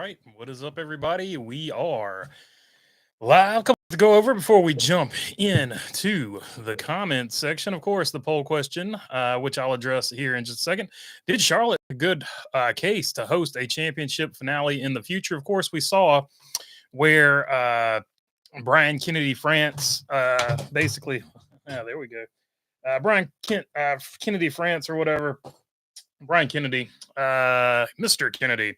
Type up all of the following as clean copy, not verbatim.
right. What is up, everybody? We are live. Couple to go over before we jump into the comments section. Of course, the poll question, which I'll address here in just a second. Did Charlotte a good case to host a championship finale in the future? Of course, we saw where Brian Kennedy France basically. There we go. Kennedy France or whatever. Brian Kennedy, Mr. Kennedy,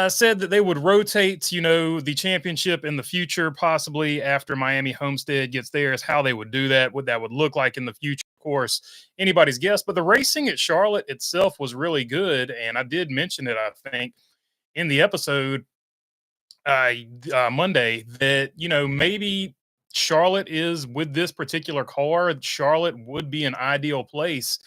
said that they would rotate, the championship in the future, possibly after Miami Homestead gets theirs, how they would do that, what that would look like in the future. Of course, anybody's guess, but the racing at Charlotte itself was really good. And I did mention it, I think, in the episode Monday that, maybe Charlotte is with this particular car, Charlotte would be an ideal place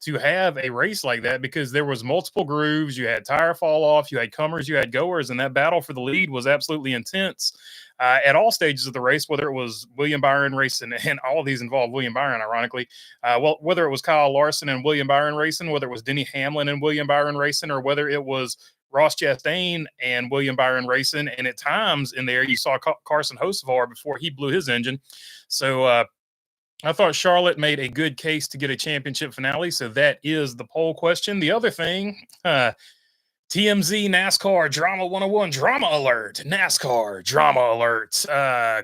to have a race like that because there was multiple grooves. You had tire fall off, you had comers, you had goers, and that battle for the lead was absolutely intense at all stages of the race, whether it was William Byron racing, and all of these involved William Byron, ironically, whether it was Kyle Larson and William Byron racing, whether it was Denny Hamlin and William Byron racing, or whether it was Ross Chastain and William Byron racing. And at times in there, you saw Carson Hocevar before he blew his engine. So, I thought Charlotte made a good case to get a championship finale. So that is the poll question. The other thing, TMZ NASCAR Drama 101, drama alert, NASCAR drama alert.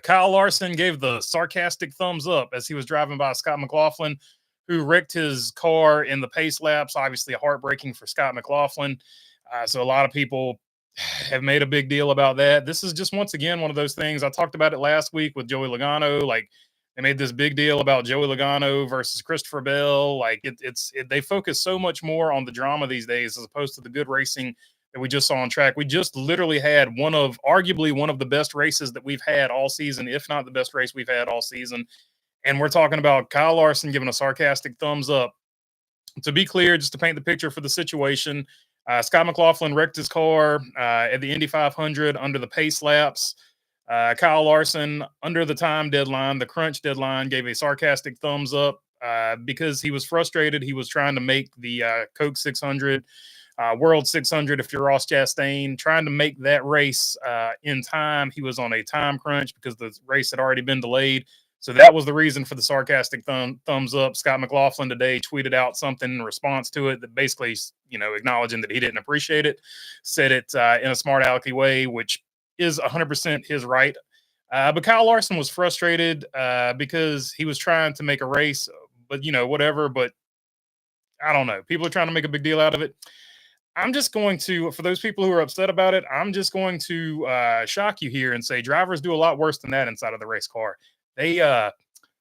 Kyle Larson gave the sarcastic thumbs up as he was driving by Scott McLaughlin, who wrecked his car in the pace laps. Obviously heartbreaking for Scott McLaughlin. So a lot of people have made a big deal about that. This is just, once again, one of those things. I talked about it last week with Joey Logano. Like, they made this big deal about Joey Logano versus Christopher Bell. Like, they focus so much more on the drama these days as opposed to the good racing that we just saw on track. We just literally had arguably one of the best races that we've had all season, if not the best race we've had all season. And we're talking about Kyle Larson giving a sarcastic thumbs up. To be clear, just to paint the picture for the situation, Scott McLaughlin wrecked his car at the Indy 500 under the pace laps. Kyle Larson, under the time deadline, the crunch deadline, gave a sarcastic thumbs up because he was frustrated. He was trying to make the Coke 600, World 600, if you're Ross Chastain, trying to make that race in time. He was on a time crunch because the race had already been delayed. So that was the reason for the sarcastic thumbs up. Scott McLaughlin today tweeted out something in response to it that basically, acknowledging that he didn't appreciate it, said it in a smart alecky way, which is 100% his right. But Kyle Larson was frustrated because he was trying to make a race, but, whatever. But I don't know. People are trying to make a big deal out of it. I'm just going to, for those people who are upset about it, I'm just going to shock you here and say drivers do a lot worse than that inside of the race car. They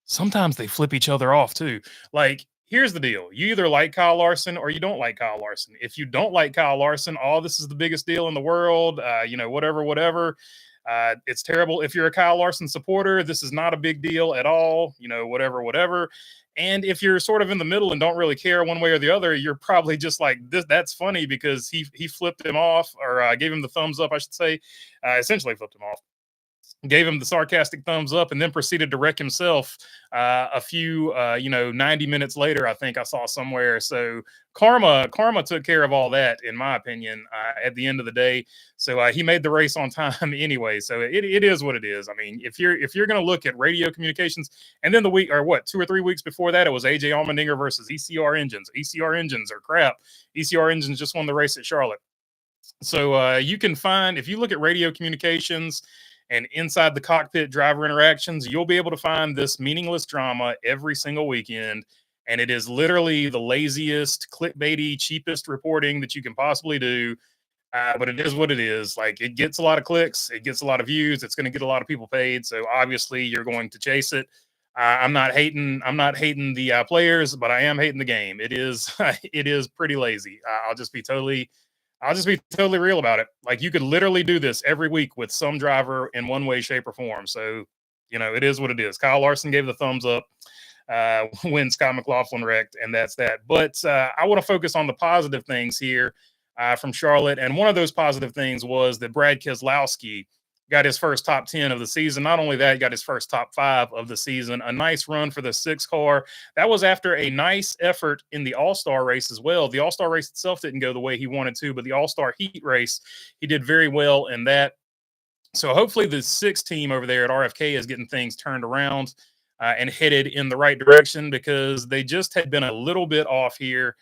sometimes they flip each other off too. Like, here's the deal. You either like Kyle Larson or you don't like Kyle Larson. If you don't like Kyle Larson, this is the biggest deal in the world, whatever. It's terrible. If you're a Kyle Larson supporter, this is not a big deal at all, whatever. And if you're sort of in the middle and don't really care one way or the other, you're probably just like, that's funny because he flipped him off, or gave him the thumbs up, I should say, essentially flipped him off. Gave him the sarcastic thumbs up and then proceeded to wreck himself a few 90 minutes later, I think I saw somewhere. So karma took care of all that, in my opinion, at the end of the day. So he made the race on time anyway. So it is what it is. I mean, if you're going to look at radio communications, and then 2 or 3 weeks before that, it was AJ Allmendinger versus ECR Engines. ECR Engines are crap. ECR Engines just won the race at Charlotte. So you can find, if you look at radio communications and inside the cockpit driver interactions, you'll be able to find this meaningless drama every single weekend. And it is literally the laziest, clickbaity, cheapest reporting that you can possibly do. But it is what it is. Like, it gets a lot of clicks. It gets a lot of views. It's going to get a lot of people paid. So obviously you're going to chase it. I'm not hating the players, but I am hating the game. It is pretty lazy. I'll just be totally real about it. Like, you could literally do this every week with some driver in one way, shape, or form. So, it is what it is. Kyle Larson gave the thumbs up when Scott McLaughlin wrecked, and that's that. But I want to focus on the positive things here from Charlotte. And one of those positive things was that Brad Keselowski got his first top 10 of the season. Not only that, he got his first top 5 of the season. A nice run for the 6 car. That was after a nice effort in the All-Star race as well. The All-Star race itself didn't go the way he wanted to, but the All-Star heat race, he did very well in that. So hopefully the 6 team over there at RFK is getting things turned around and headed in the right direction, because they just had been a little bit off here.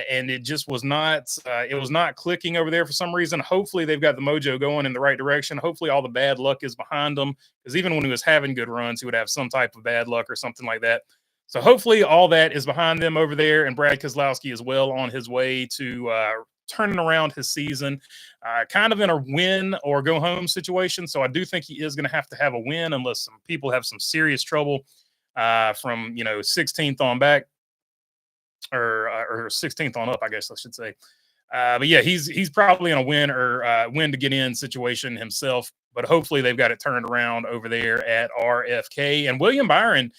And it just was not it was not clicking over there for some reason. Hopefully they've got the mojo going in the right direction. Hopefully all the bad luck is behind them, because even when he was having good runs, he would have some type of bad luck or something like that. So hopefully all that is behind them over there, and Brad Keselowski is well on his way to turning around his season, kind of in a win or go home situation. So I do think he is going to have a win, unless some people have some serious trouble from 16th on back, or 16th on up, I guess I should say. But yeah, he's probably in a win or win to get in situation himself. But hopefully they've got it turned around over there at RFK. And William Byron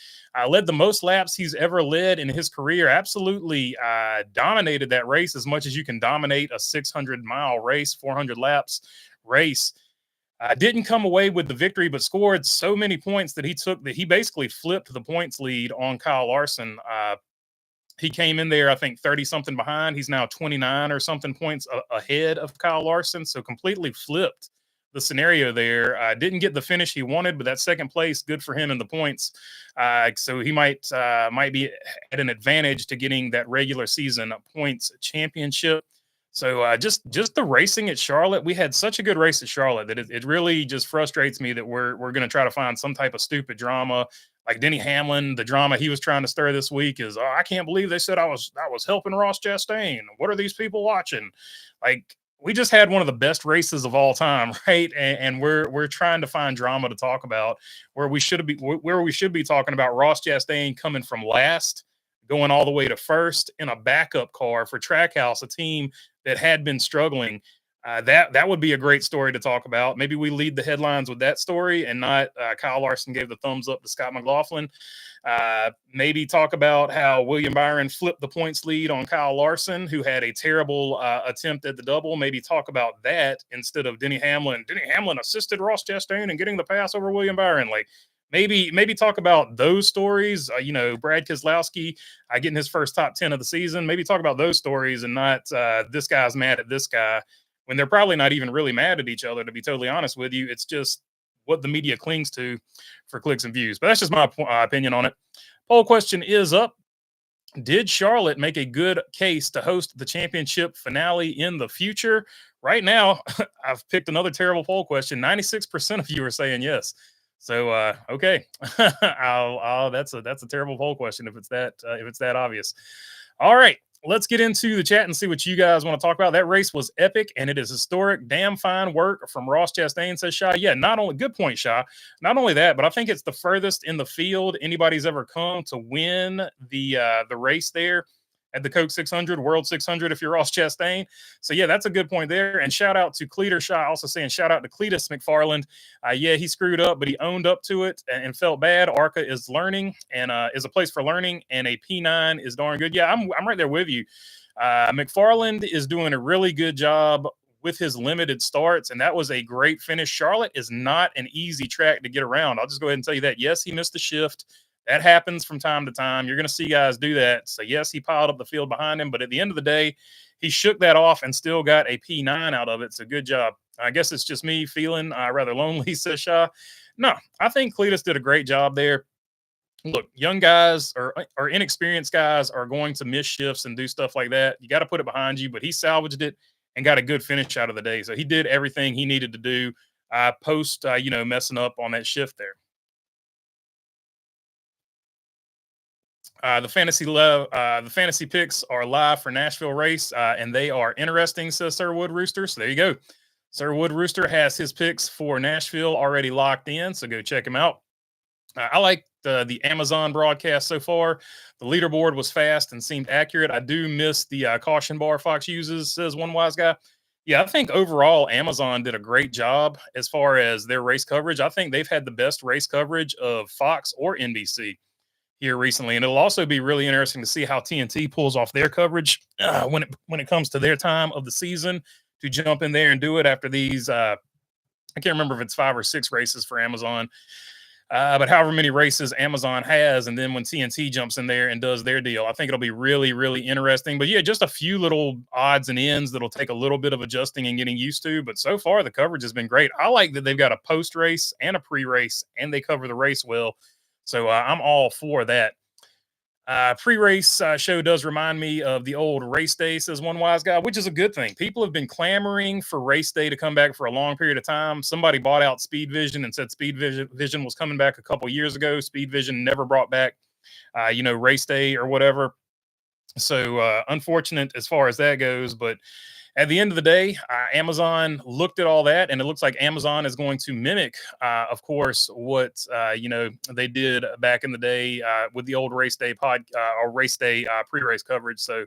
led the most laps he's ever led in his career. Absolutely dominated that race, as much as you can dominate a 600-mile race, 400 laps race. Didn't come away with the victory, but scored so many points that he basically flipped the points lead on Kyle Larson. He came in there, I think, 30 something behind. He's now 29 or something points ahead of Kyle Larson. So completely flipped the scenario there. Didn't get the finish he wanted, but that second place, good for him in the points. So he might be at an advantage to getting that regular season points championship. So just the racing at Charlotte, we had such a good race at Charlotte that it really just frustrates me that we're going to try to find some type of stupid drama. Like Denny Hamlin, the drama he was trying to stir this week is, oh, I can't believe they said I was helping Ross Chastain. What are these people watching? Like, we just had one of the best races of all time, right? And we're trying to find drama to talk about, where we should be talking about Ross Chastain coming from last, going all the way to first in a backup car for Trackhouse, a team that had been struggling. That would be a great story to talk about. Maybe we lead the headlines with that story, and not Kyle Larson gave the thumbs up to Scott McLaughlin. Maybe talk about how William Byron flipped the points lead on Kyle Larson, who had a terrible attempt at the double. Maybe talk about that instead of Denny Hamlin. Denny Hamlin assisted Ross Chastain in getting the pass over William Byron. Like, maybe talk about those stories. Brad Keselowski getting his first top 10 of the season. Maybe talk about those stories, and not this guy's mad at this guy, when they're probably not even really mad at each other, to be totally honest with you. It's just what the media clings to for clicks and views. But that's just my opinion on it. Poll question is up. Did Charlotte make a good case to host the championship finale in the future? Right now, I've picked another terrible poll question. 96% of you are saying yes. So okay, that's a terrible poll question if it's that obvious. All right, let's get into the chat and see what you guys want to talk about. That race was epic, and it is historic. Damn fine work from Ross Chastain, says Shy. Yeah, not only good point, Shy. Not only that, but I think it's the furthest in the field anybody's ever come to win the race there at the Coke 600, World 600, if you're Ross Chastain. So, yeah, that's a good point there. And shout out to Cleater Shy, also saying shout out to Cletus McFarland. Yeah, he screwed up, but he owned up to it and felt bad. ARCA is learning, and is a place for learning, and a P9 is darn good. Yeah, I'm right there with you. McFarland is doing a really good job with his limited starts, and that was a great finish. Charlotte is not an easy track to get around. I'll just go ahead and tell you that. Yes, he missed the shift. That happens from time to time. You're going to see guys do that. So, yes, he piled up the field behind him, but at the end of the day, he shook that off and still got a P9 out of it. So, good job. I guess it's just me feeling rather lonely, says Shaw. No, I think Cletus did a great job there. Look, young guys or inexperienced guys are going to miss shifts and do stuff like that. You got to put it behind you, but he salvaged it and got a good finish out of the day. So, he did everything he needed to do post, messing up on that shift there. The fantasy picks are live for Nashville race, and they are interesting, says Sir Wood Rooster. So there you go. Sir Wood Rooster has his picks for Nashville already locked in, so go check him out. I like the Amazon broadcast so far. The leaderboard was fast and seemed accurate. I do miss the caution bar Fox uses, says one wise guy. Yeah, I think overall Amazon did a great job as far as their race coverage. I think they've had the best race coverage of Fox or NBC here recently, and it'll also be really interesting to see how TNT pulls off their coverage when it comes to their time of the season to jump in there and do it after these I can't remember if it's 5 or 6 races for Amazon, but however many races Amazon has, and then when TNT jumps in there and does their deal, I think it'll be really, really interesting. But yeah, just a few little odds and ends that'll take a little bit of adjusting and getting used to. But so far, the coverage has been great. I like that they've got a post race and a pre race, and they cover the race well. So I'm all for that. Pre-race show does remind me of the old race day, says one wise guy, which is a good thing. People have been clamoring for race day to come back for a long period of time. Somebody bought out Speed Vision and said Speed Vision was coming back a couple years ago. Speed Vision never brought back, race day or whatever. So unfortunate as far as that goes, but at the end of the day, Amazon looked at all that, and it looks like Amazon is going to mimic, of course, what they did back in the day with the old race day or race day pre-race coverage. So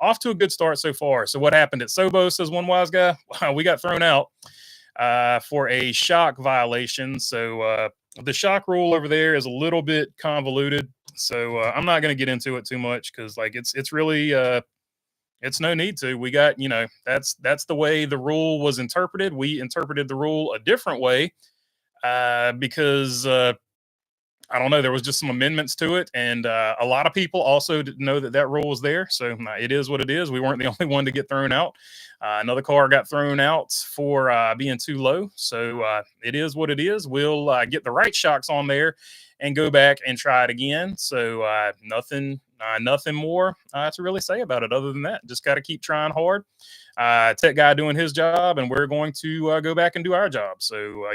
off to a good start so far. So what happened at Sobo, says one wise guy? We got thrown out for a shock violation. So the shock rule over there is a little bit convoluted. So I'm not going to get into it too much because it's really it's no need to. We got, that's the way the rule was interpreted. We interpreted the rule a different way because I don't know, there was just some amendments to it, and a lot of people also didn't know that that rule was there. So it is what it is. We weren't the only one to get thrown out. Another car got thrown out for being too low. So it is what it is. We'll get the right shocks on there and go back and try it again. So nothing more to really say about it other than that. Just got to keep trying hard. Tech guy doing his job, and we're going to go back and do our job. So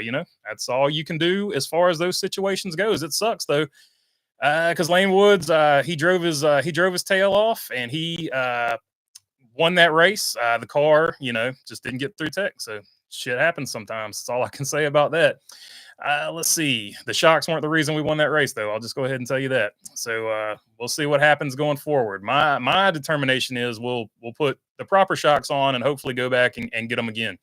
that's all you can do as far as those situations goes. It sucks though, because Lane Woods he drove his tail off, and he won that race. The car just didn't get through tech. So shit happens sometimes. That's all I can say about that. Let's see. The shocks weren't the reason we won that race, though. I'll just go ahead and tell you that. So we'll see what happens going forward. My determination is we'll put the proper shocks on and hopefully go back and get them again.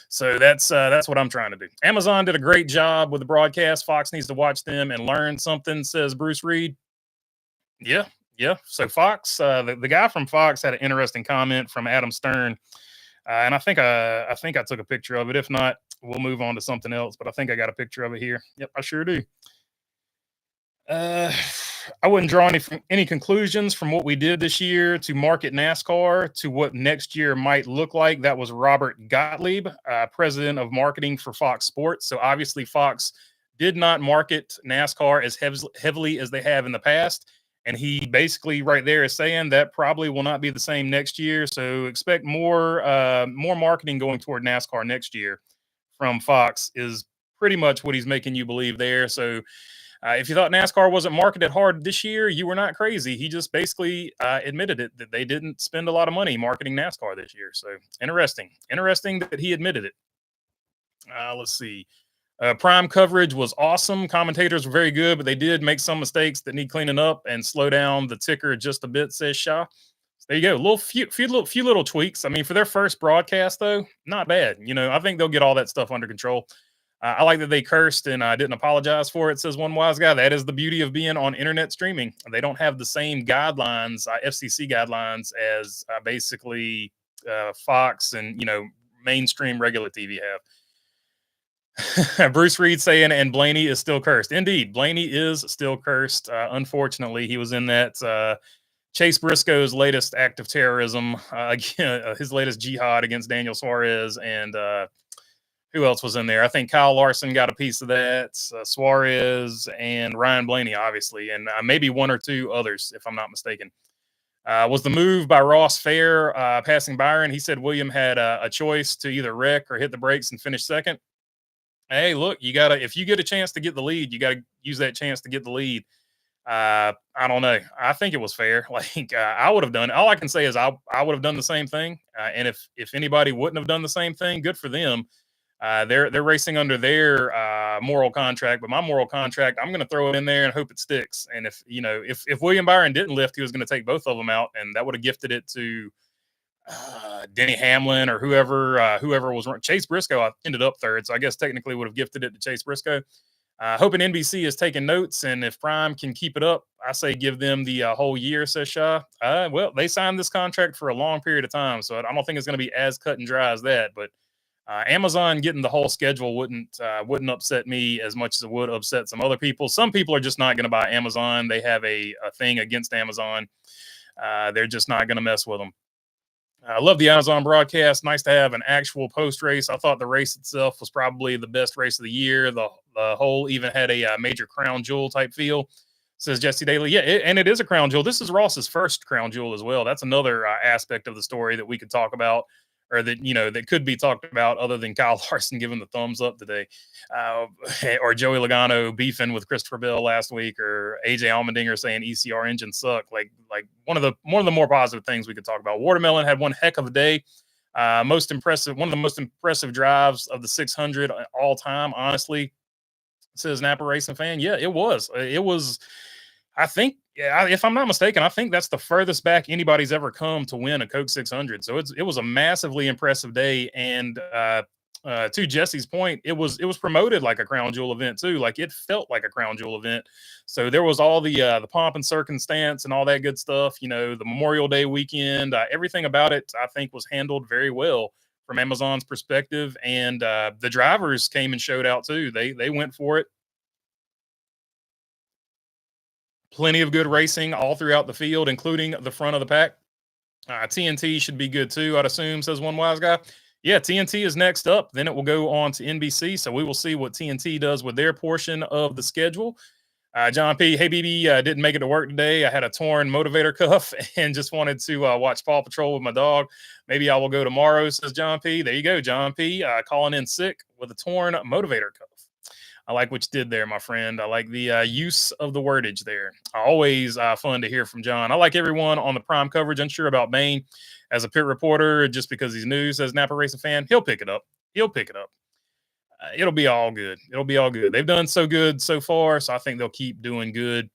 So that's what I'm trying to do. Amazon did a great job with the broadcast. Fox needs to watch them and learn something, says Bruce Reed. Yeah. So Fox, the guy from Fox had an interesting comment from Adam Stern. And I think I took a picture of it. If not, we'll move on to something else. But I think I got a picture of it here. Yep, I sure do. I wouldn't draw any conclusions from what we did this year to market NASCAR to what next year might look like. That was Robert Gottlieb, president of marketing for Fox Sports. So obviously Fox did not market NASCAR as heavily as they have in the past. And he basically right there is saying that probably will not be the same next year. So expect more marketing going toward NASCAR next year from Fox is pretty much what he's making you believe there. So if you thought NASCAR wasn't marketed hard this year, you were not crazy. He just basically admitted it, that they didn't spend a lot of money marketing NASCAR this year. So interesting that he admitted it. Let's see. Prime coverage was awesome. Commentators were very good, but they did make some mistakes that need cleaning up and slow down the ticker just a bit, says Shaw. So there you go. Few little tweaks. I mean, for their first broadcast, though, not bad. I think they'll get all that stuff under control. I like that they cursed and didn't apologize for it, says one wise guy. That is the beauty of being on internet streaming. They don't have the same guidelines, FCC guidelines, as basically Fox and, mainstream regular TV have. Bruce Reed saying, and Blaney is still cursed. Indeed, Blaney is still cursed. Unfortunately, he was in that Chase Briscoe's latest act of terrorism, his latest jihad against Daniel Suarez, and who else was in there? I think Kyle Larson got a piece of that, Suarez and Ryan Blaney, obviously, and maybe one or two others, if I'm not mistaken. Was the move by Ross fair, passing Byron? He said William had a choice to either wreck or hit the brakes and finish second. Hey, look, if you get a chance to get the lead, you got to use that chance to get the lead. I don't know. I think it was fair. I would have done. All I can say is I would have done the same thing. And if anybody wouldn't have done the same thing, good for them. They're racing under their moral contract, but my moral contract, I'm going to throw it in there and hope it sticks. And if William Byron didn't lift, he was going to take both of them out, and that would have gifted it to Denny Hamlin or whoever was running. Chase Briscoe ended up third, so I guess technically would have gifted it to Chase Briscoe. Hoping NBC is taking notes, and if Prime can keep it up, I say give them the whole year, says Shaw. Well, they signed this contract for a long period of time, so I don't think it's going to be as cut and dry as that, but Amazon getting the whole schedule wouldn't upset me as much as it would upset some other people. Some people are just not going to buy Amazon. They have a thing against Amazon. They're just not going to mess with them. I love the Amazon broadcast. Nice to have an actual post race. I thought the race itself was probably the best race of the year. The whole even had a major crown jewel type feel. Says Jesse Daly. Yeah, and it is a crown jewel. This is Ross's first crown jewel as well. That's another aspect of the story that we could talk about, or that that could be talked about, other than Kyle Larson giving the thumbs up today, uh, or Joey Logano beefing with Christopher Bell last week, or AJ Allmendinger saying ECR engines suck. Like one of the more positive things we could talk about. Watermelon had one heck of a day. Most impressive, one of the most impressive drives of the 600 all time, honestly, says Napa Racing Fan. Yeah, it was. It was. I think, yeah, if I'm not mistaken, I think that's the furthest back anybody's ever come to win a Coke 600. So it was a massively impressive day. And to Jesse's point, it was promoted like a crown jewel event too. Like, it felt like a crown jewel event. So there was all the pomp and circumstance and all that good stuff. The Memorial Day weekend, everything about it, I think, was handled very well from Amazon's perspective. And the drivers came and showed out too. They went for it. Plenty of good racing all throughout the field, including the front of the pack. TNT should be good too, I'd assume, says one wise guy. Yeah, TNT is next up. Then it will go on to NBC. So we will see what TNT does with their portion of the schedule. John P. Hey, BB, didn't make it to work today. I had a torn motivator cuff and just wanted to watch Paw Patrol with my dog. Maybe I will go tomorrow, says John P. There you go, John P. Calling in sick with a torn motivator cuff. I like what you did there, my friend. I like the use of the wordage there. Always fun to hear from John. I like everyone on the prime coverage. Unsure about Bain as a pit reporter just because he's new, says Napa Racing Fan. He'll pick it up. He'll pick it up. It'll be all good. It'll be all good. They've done so good so far, so I think they'll keep doing good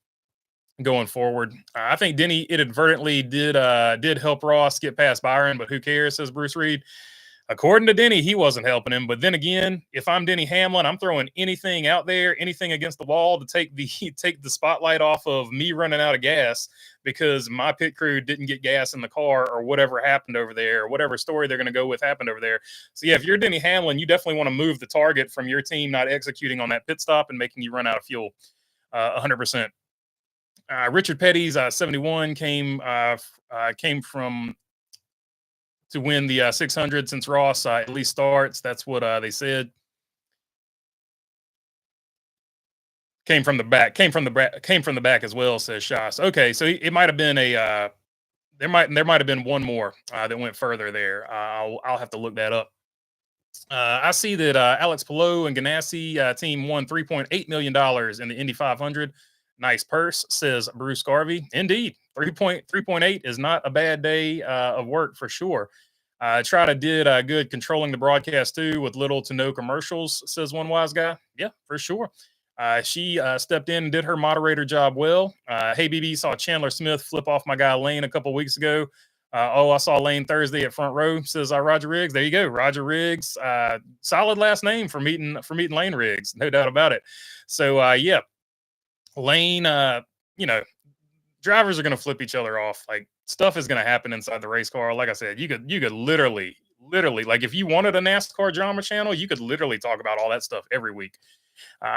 going forward. I think Denny inadvertently did help Ross get past Byron, but who cares, says Bruce Reed. According to Denny, he wasn't helping him. But then again, if I'm Denny Hamlin, I'm throwing anything out there, anything against the wall to take the spotlight off of me running out of gas because my pit crew didn't get gas in the car, or whatever happened over there, or whatever story they're going to go with happened over there. So yeah, if you're Denny Hamlin, you definitely want to move the target from your team not executing on that pit stop and making you run out of fuel. 100%. Richard Petty's 71 came from to win the 600 since Ross at least starts. That's what they said. Came from the back as well, says Shas. Okay, so it might have been a there might have been one more that went further there. I'll have to look that up. I see that Alex Palou and Ganassi team won $3.8 million in the Indy 500. Nice purse, says Bruce Garvey. Indeed, 3.8 is not a bad day of work for sure. Trotta did good controlling the broadcast too, with little to no commercials, says one wise guy. Yeah, for sure. She stepped in and did her moderator job well. Hey, BB, saw Chandler Smith flip off my guy Lane a couple weeks ago. I saw Lane Thursday at front row, says Roger Riggs. There you go, Roger Riggs. Solid last name for meeting Lane Riggs, no doubt about it. So yeah, Lane, drivers are going to flip each other off. Like, stuff is going to happen inside the race car. Like I said, you could literally, like, if you wanted a NASCAR drama channel, you could literally talk about all that stuff every week.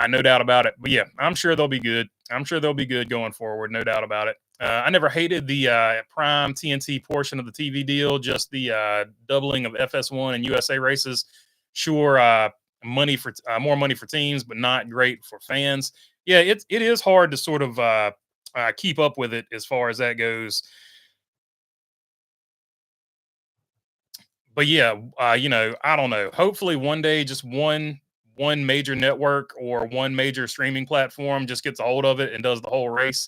No doubt about it. But yeah, I'm sure they'll be good. I'm sure they'll be good going forward. No doubt about it. I never hated the Prime TNT portion of the TV deal, just the doubling of FS1 and USA races. Sure, money for more money for teams, but not great for fans. Yeah, it is hard to sort of keep up with it as far as that goes. But yeah, I don't know. Hopefully one day, just one major network or one major streaming platform just gets a hold of it and does the whole race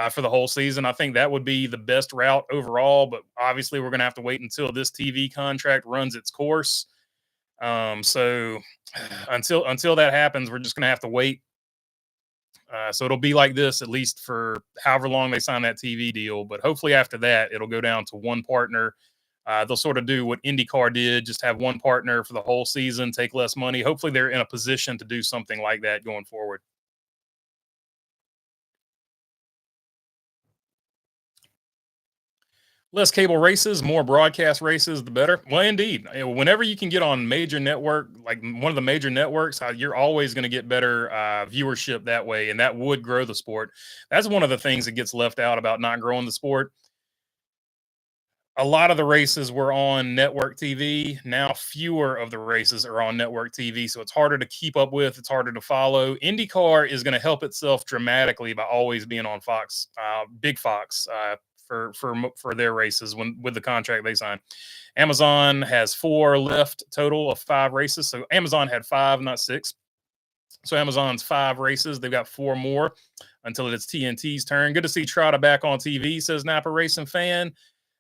for the whole season. I think that would be the best route overall. But obviously, we're going to have to wait until this TV contract runs its course. So until that happens, we're just going to have to wait. So it'll be like this at least for however long they sign that TV deal. But hopefully after that, it'll go down to one partner. They'll sort of do what IndyCar did, just have one partner for the whole season, take less money. Hopefully they're in a position to do something like that going forward. Less cable races, more broadcast races, the better. Well, indeed. Whenever you can get on major network, like one of the major networks, you're always going to get better viewership that way, and that would grow the sport. That's one of the things that gets left out about not growing the sport. A lot of the races were on network TV. Now, fewer of the races are on network TV, so it's harder to keep up with. It's harder to follow. IndyCar is going to help itself dramatically by always being on Fox, Big Fox, for their races when with the contract they signed. Amazon has four left total of five races. So Amazon had five, not six. So Amazon's five races. They've got four more until it's TNT's turn. Good to see Trotta back on TV, says Napa Racing fan.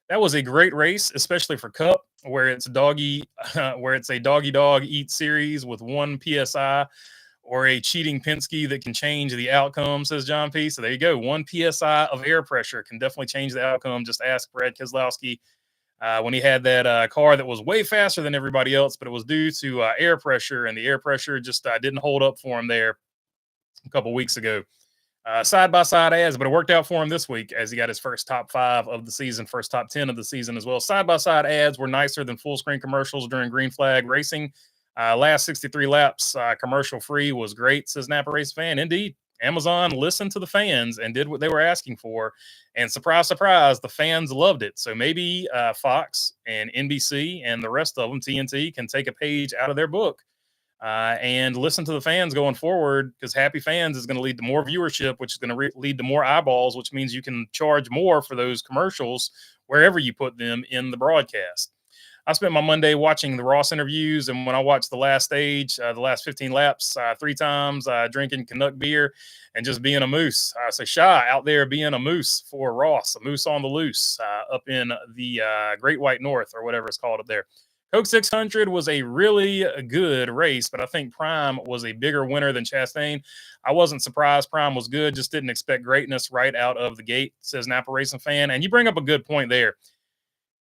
That was a great race, especially for Cup, where it's where it's a doggy dog eat series with one psi, or a cheating Penske that can change the outcome, says John P. So there you go. One psi of air pressure can definitely change the outcome. Just ask Brad Keselowski when he had that car that was way faster than everybody else, but it was due to air pressure, and the air pressure just didn't hold up for him there a couple weeks ago. Side by side ads, but it worked out for him this week as he got his first top five of the season, first top 10 of the season as well. Side by side ads were nicer than full screen commercials during green flag racing. Last 63 laps, commercial free was great, says Napa Race fan. Indeed, Amazon listened to the fans and did what they were asking for. And surprise, surprise, the fans loved it. So maybe Fox and NBC and the rest of them, TNT, can take a page out of their book and listen to the fans going forward, because happy fans is going to lead to more viewership, which is going to lead to more eyeballs, which means you can charge more for those commercials wherever you put them in the broadcast. I spent my Monday watching the Ross interviews, and when I watched the last stage, the last 15 laps, three times, drinking Canuck beer and just being a moose. So Shy out there being a moose for Ross, a moose on the loose up in the Great White North, or whatever it's called up there. Coke 600 was a really good race, but I think Prime was a bigger winner than Chastain. I wasn't surprised Prime was good, just didn't expect greatness right out of the gate, says Napa Racing fan. And you bring up a good point there.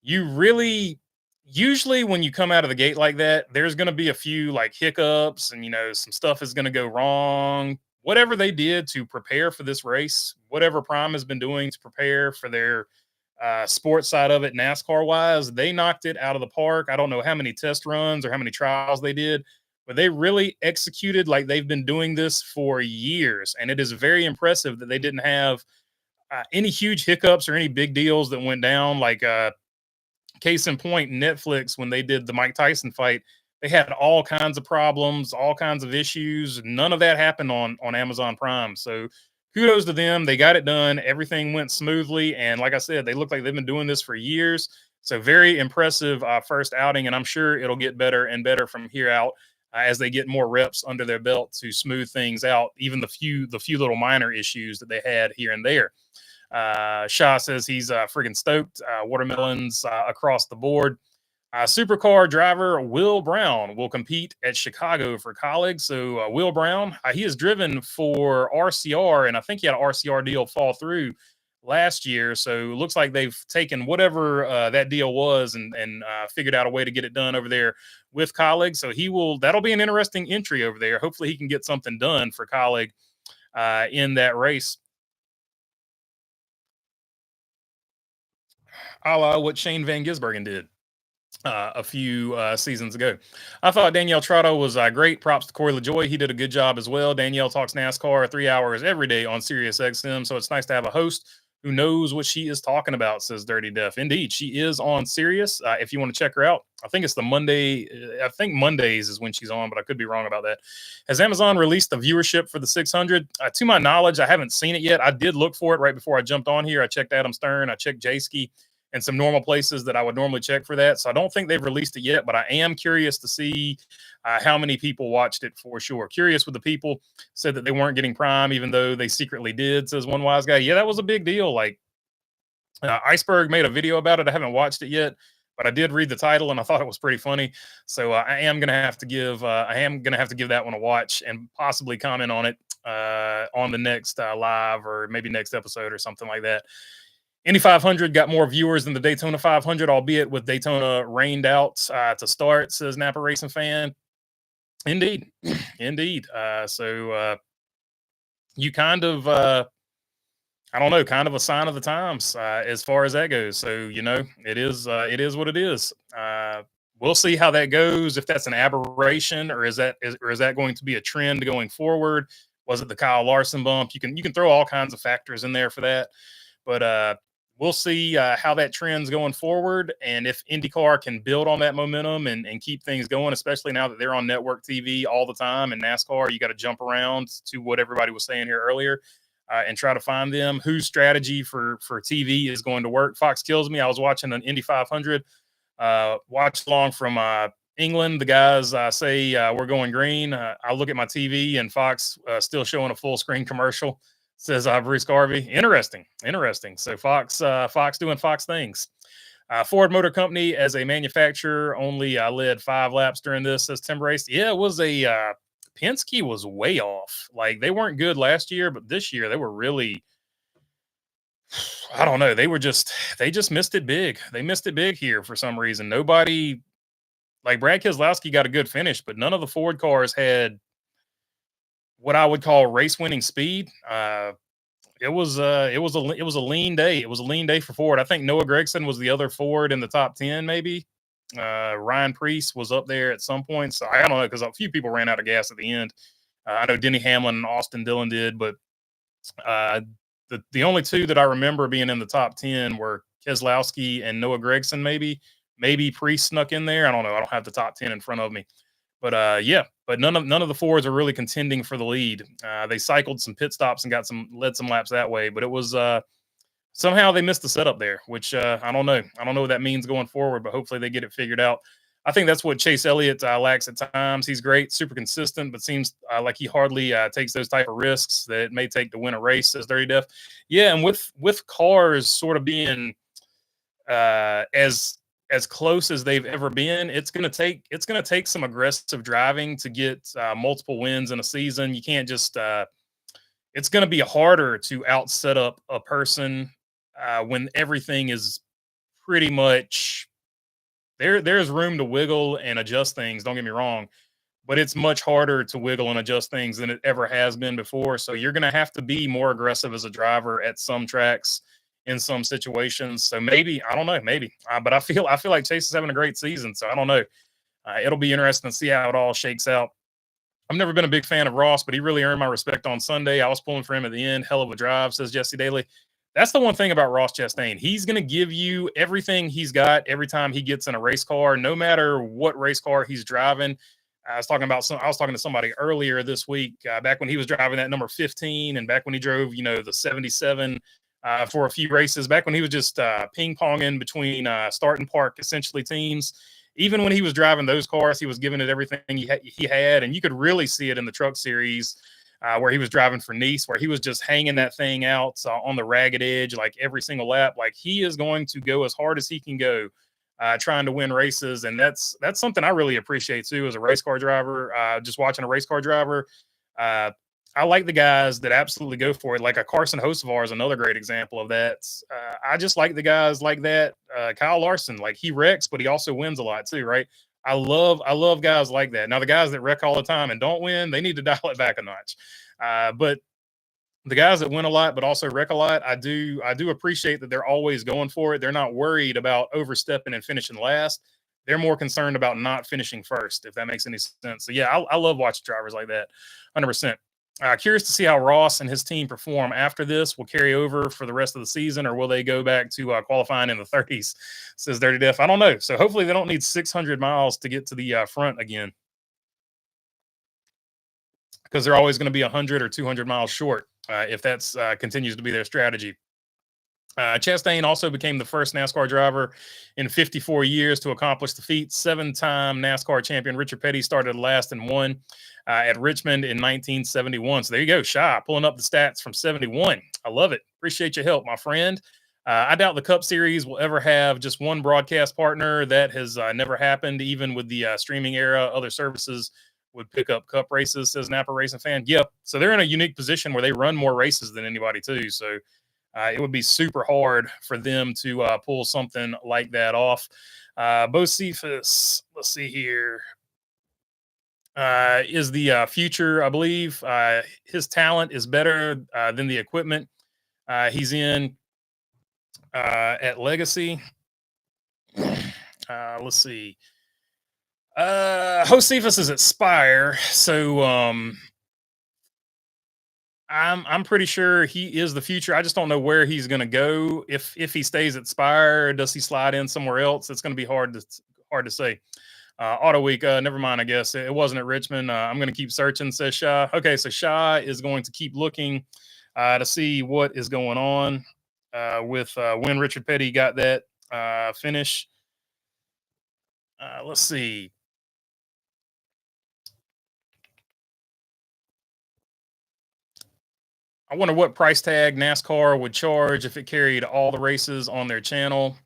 You really, usually when you come out of the gate like that, there's going to be a few like hiccups, and, some stuff is going to go wrong. Whatever they did to prepare for this race, whatever Prime has been doing to prepare for their sports side of it, NASCAR wise, they knocked it out of the park. I don't know how many test runs or how many trials they did, but they really executed like they've been doing this for years. And it is very impressive that they didn't have any huge hiccups or any big deals that went down. Like, case in point, Netflix, when they did the Mike Tyson fight, they had all kinds of problems, all kinds of issues. None of that happened on Amazon Prime. So kudos to them. They got it done. Everything went smoothly. And like I said, they look like they've been doing this for years. So very impressive first outing. And I'm sure it'll get better and better from here out as they get more reps under their belt to smooth things out, even the few little minor issues that they had here and there. Shaw says he's friggin' stoked. Watermelons across the board. Supercar driver Will Brown will compete at Chicago for Colleague. So Will Brown, he has driven for RCR, and I think he had an RCR deal fall through last year. So it looks like they've taken whatever that deal was and figured out a way to get it done over there with Colleague. So that'll be an interesting entry over there. Hopefully he can get something done for Colleague in that race. A la what Shane Van Gisbergen did a few seasons ago. I thought Danielle Trotta was great. Props to Corey LaJoy. He did a good job as well. Danielle talks NASCAR 3 hours every day on Sirius XM, so it's nice to have a host who knows what she is talking about, says Dirty Def. Indeed, she is on Sirius. If you want to check her out, I think it's the Monday. I think Mondays is when she's on, but I could be wrong about that. Has Amazon released the viewership for the 600? To my knowledge, I haven't seen it yet. I did look for it right before I jumped on here. I checked Adam Stern. I checked Jayski and some normal places that I would normally check for that. So I don't think they've released it yet, but I am curious to see how many people watched it for sure. Curious with the people said that they weren't getting Prime, even though they secretly did, says one wise guy. Yeah, that was a big deal. Like Iceberg made a video about it. I haven't watched it yet, but I did read the title and I thought it was pretty funny. So I am going to have to give that one a watch and possibly comment on it on the next live or maybe next episode or something like that. Indy 500 got more viewers than the Daytona 500, albeit with Daytona rained out to start, says Napa Racing fan. Indeed. Indeed. So you kind of I don't know, kind of a sign of the times as far as that goes. So it is what it is. We'll see how that goes. If that's an aberration, or is that going to be a trend going forward? Was it the Kyle Larson bump? You can throw all kinds of factors in there for that, but we'll see how that trend's going forward, and if IndyCar can build on that momentum and keep things going, especially now that they're on network TV all the time. And NASCAR, you got to jump around to what everybody was saying here earlier and try to find them whose strategy for TV is going to work. Fox kills me. I was watching an Indy 500 watch along from England. The guys say we're going green. I look at my TV and Fox still showing a full screen commercial. Says Bruce Garvey. Interesting. So Fox doing Fox things. Ford Motor Company as a manufacturer only led 5 laps during this, says Tim Race. Yeah, it was a Penske was way off. Like, they weren't good last year, but this year they were really, I don't know. They just missed it big. They missed it big here for some reason. Nobody, like, Brad Keselowski got a good finish, but none of the Ford cars had what I would call race winning speed. It was a lean day. It was a lean day for Ford. I think Noah Gragson was the other Ford in the top 10, maybe. Ryan Preece was up there at some point. So I don't know, because a few people ran out of gas at the end. I know Denny Hamlin and Austin Dillon did, but uh, the only two that I remember being in the top 10 were Keselowski and Noah Gragson. Maybe Preece snuck in there. I don't know. I don't have the top 10 in front of me. But yeah, but none of the Fords are really contending for the lead. They cycled some pit stops and led some laps that way, but it was somehow they missed the setup there, which I don't know. I don't know what that means going forward, but hopefully they get it figured out. I think that's what Chase Elliott lacks at times. He's great, super consistent, but seems like he hardly takes those type of risks that it may take to win a race, says Dirty Def. Yeah, and with cars sort of being as close as they've ever been, it's gonna take some aggressive driving to get multiple wins in a season. You can't just it's gonna be harder to out set up a person when everything is pretty much there. There's room to wiggle and adjust things. Don't get me wrong, but it's much harder to wiggle and adjust things than it ever has been before. So you're gonna have to be more aggressive as a driver at some tracks in some situations. So maybe, I don't know, maybe, but I feel like Chase is having a great season. So I don't know. It'll be interesting to see how it all shakes out. I've never been a big fan of Ross, but he really earned my respect on Sunday. I was pulling for him at the end. Hell of a drive, says Jesse Daly. That's the one thing about Ross Chastain. He's going to give you everything he's got every time he gets in a race car, no matter what race car he's driving. I was talking to somebody earlier this week, back when he was driving that number 15, and back when he drove, the 77 for a few races, back when he was just ping ponging between start and park, essentially, teams. Even when he was driving those cars, he was giving it everything he had, and you could really see it in the Truck Series where he was driving for Nice, where he was just hanging that thing out on the ragged edge, like every single lap. Like, he is going to go as hard as he can go, trying to win races, and that's something I really appreciate too as a race car driver. Just watching a race car driver, I like the guys that absolutely go for it. Like a Carson Hocevar is another great example of that. I just like the guys like that. Kyle Larson, like, he wrecks, but he also wins a lot too, right? I love guys like that. Now, the guys that wreck all the time and don't win, they need to dial it back a notch. But the guys that win a lot but also wreck a lot, I do appreciate that they're always going for it. They're not worried about overstepping and finishing last. They're more concerned about not finishing first, if that makes any sense. So yeah, I love watching drivers like that, 100%. Curious to see how Ross and his team perform after this. Will carry over for the rest of the season, or will they go back to qualifying in the 30s, says Dirty Def. I don't know. So hopefully they don't need 600 miles to get to the front again, because they're always going to be 100 or 200 miles short if that's continues to be their strategy. Chastain also became the first NASCAR driver in 54 years to accomplish the feat. 7-time NASCAR champion Richard Petty started last and won at Richmond in 1971. So there you go, Shy, pulling up the stats from 71. I love it. Appreciate your help, my friend. I doubt the Cup Series will ever have just one broadcast partner. That has never happened, even with the streaming era. Other services would pick up Cup races, says Napa Racing Fan. Yep. So they're in a unique position where they run more races than anybody, too. So it would be super hard for them to pull something like that off. Bo Cephas, let's see here, is the future, I believe. His talent is better than the equipment. He's in at Legacy. Let's see. Josephus is at Spire, so I'm pretty sure he is the future. I just don't know where he's going to go. If he stays at Spire, does he slide in somewhere else? It's going to be hard to say. Auto Week, never mind. I guess it wasn't at Richmond. I'm going to keep searching. Says Shaw. Okay, so Shaw is going to keep looking to see what is going on with when Richard Petty got that finish. Let's see. I wonder what price tag NASCAR would charge if it carried all the races on their channel.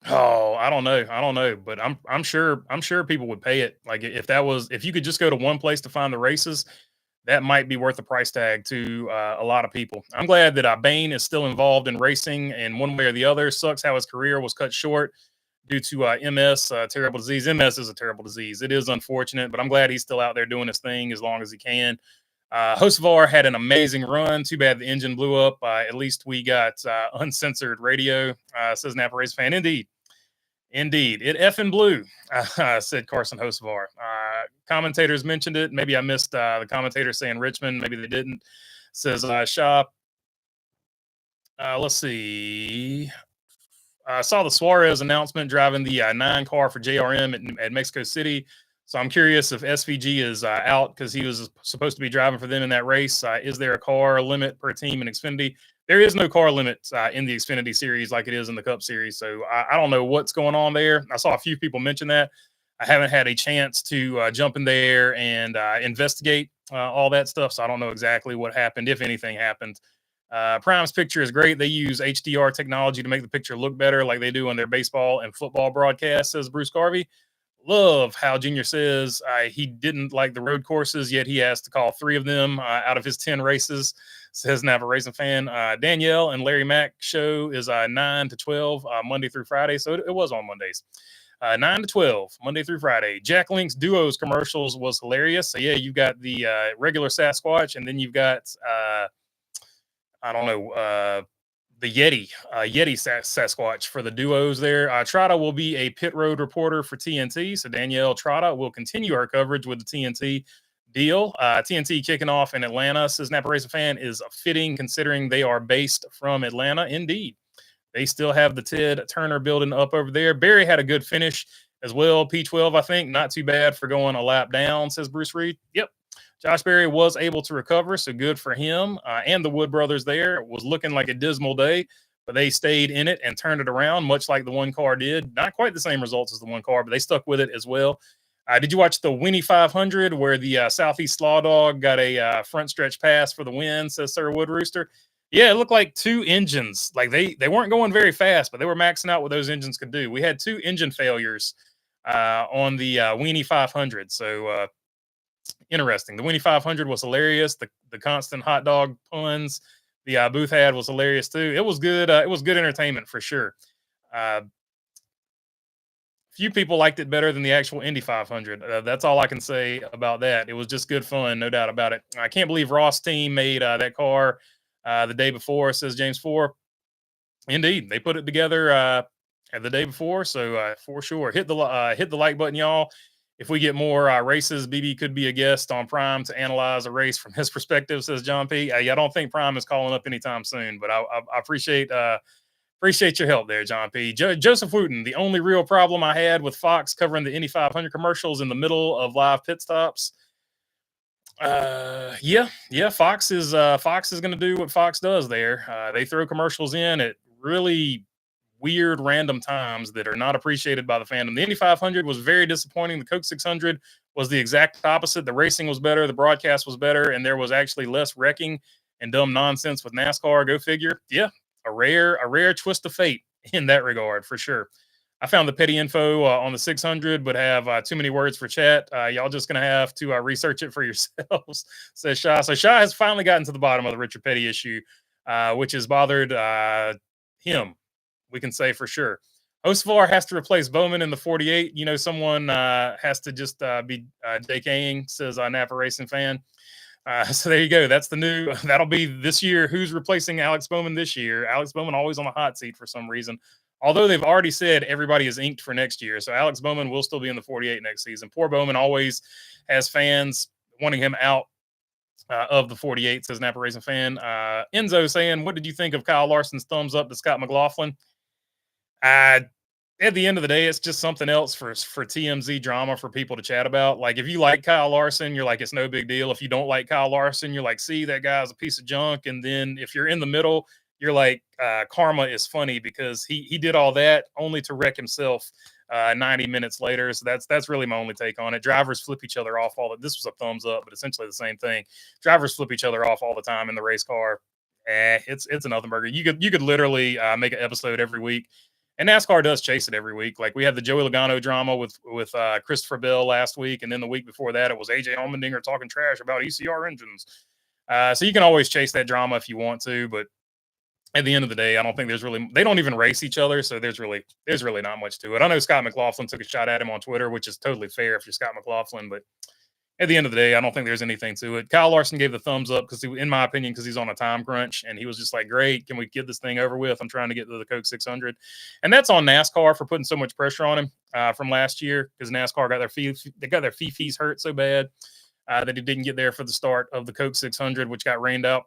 Oh, I don't know. I don't know, but I'm sure people would pay it. Like if you could just go to one place to find the races, that might be worth the price tag to a lot of people. I'm glad that Bain is still involved in racing in one way or the other. Sucks how his career was cut short due to MS, terrible disease. MS is a terrible disease. It is unfortunate, but I'm glad he's still out there doing his thing as long as he can. Hocevar had an amazing run. Too bad the engine blew up. At least we got uncensored radio, says Napa Race fan. Indeed. Indeed. It effing blew, said Carson Hocevar. Commentators mentioned it. Maybe I missed the commentator saying Richmond. Maybe they didn't. Says Shop. Let's see. I saw the Suarez announcement driving the 9 car for JRM at Mexico City. So I'm curious if SVG is out because he was supposed to be driving for them in that race. Is there a car limit per team in Xfinity? There is no car limit in the Xfinity series like it is in the Cup series. So I don't know what's going on there. I saw a few people mention that. I haven't had a chance to jump in there and investigate all that stuff. So I don't know exactly what happened, if anything happened. Prime's picture is great. They use HDR technology to make the picture look better like they do on their baseball and football broadcasts, says Bruce Garvey. Love how Junior says he didn't like the road courses, yet he has to call 3 of them out of his 10 races, says Napa Racing fan. Danielle and Larry Mack show is 9 to 12 Monday through Friday, so it was on Mondays. 9 to 12 Monday through Friday. Jack Link's Duos commercials was hilarious. So yeah, you've got the regular Sasquatch, and then you've got I don't know, the Yeti Sasquatch for the duos there. Trotta will be a pit road reporter for TNT. So Danielle Trotta will continue our coverage with the TNT deal. TNT kicking off in Atlanta, says Napa Racing fan, is fitting considering they are based from Atlanta. Indeed. They still have the Ted Turner building up over there. Barry had a good finish as well. P12, I think. Not too bad for going a lap down, says Bruce Reed. Yep. Josh Berry was able to recover, so good for him. And the Wood brothers there. It was looking like a dismal day, but they stayed in it and turned it around, much like the one car did. Not quite the same results as the one car, but they stuck with it as well. Did you watch the Winnie 500 where the Southeast Slaw Dog got a front stretch pass for the win, says Sir Wood Rooster? Yeah, it looked like 2 engines. Like they weren't going very fast, but they were maxing out what those engines could do. We had 2 engine failures on the Weenie 500. So interesting. The Winnie 500 was hilarious. The constant hot dog puns the booth had was hilarious too. It was good. It was good entertainment for sure. Few people liked it better than the actual Indy 500. That's all I can say about that. It was just good fun, no doubt about it. I can't believe Ross' team made that car the day before, says James 4. Indeed, they put it together the day before, so for sure. Hit the like button, y'all. If we get more races, BB could be a guest on Prime to analyze a race from his perspective, says John P. I don't think Prime is calling up anytime soon, but I appreciate your help there, John P. Joseph Wooten, the only real problem I had with Fox covering the Indy 500 commercials in the middle of live pit stops. Fox is going to do what Fox does there. They throw commercials in at really weird random times that are not appreciated by the fandom. The Indy 500 was very disappointing. The Coke 600 was the exact opposite. The racing was better, the broadcast was better, and there was actually less wrecking and dumb nonsense with NASCAR. Go figure. Yeah, a rare twist of fate in that regard for sure. I found the petty info on the 600, but have too many words for chat. Y'all just going to have to research it for yourselves, says Shah. So Shah has finally gotten to the bottom of the Richard Petty issue, which has bothered him, we can say for sure. Hocevar has to replace Bowman in the 48. You know, someone has to just be JKing, says Napa Racing fan. So there you go. That's the new. That'll be this year. Who's replacing Alex Bowman this year? Alex Bowman always on the hot seat for some reason. Although they've already said everybody is inked for next year, so Alex Bowman will still be in the 48 next season. Poor Bowman always has fans wanting him out of the 48. Says Napa Racing fan. Enzo saying, "What did you think of Kyle Larson's thumbs up to Scott McLaughlin?" I At the end of the day, it's just something else for TMZ drama for people to chat about. Like, if you like Kyle Larson, you're like, it's no big deal. If you don't like Kyle Larson, you're like, see, that guy's a piece of junk. And then if you're in the middle, you're like, karma is funny because he did all that only to wreck himself 90 minutes later. So that's really my only take on it. Drivers flip each other off this was a thumbs up, but essentially the same thing. Drivers flip each other off all the time in the race car. It's a nothing burger. You could literally make an episode every week. And NASCAR does chase it every week. Like, we had the Joey Logano drama with Christopher Bell last week, and then the week before that, it was AJ Allmendinger talking trash about ECR engines. So you can always chase that drama if you want to, but at the end of the day, I don't think they don't even race each other, so there's really not much to it. I know Scott McLaughlin took a shot at him on Twitter, which is totally fair if you're Scott McLaughlin, but at the end of the day, I don't think there's anything to it. Kyle Larson gave the thumbs up in my opinion, because he's on a time crunch, and he was just like, "Great, can we get this thing over with? I'm trying to get to the Coke 600," and that's on NASCAR for putting so much pressure on him from last year, because NASCAR got their fifis hurt so bad that he didn't get there for the start of the Coke 600, which got rained out.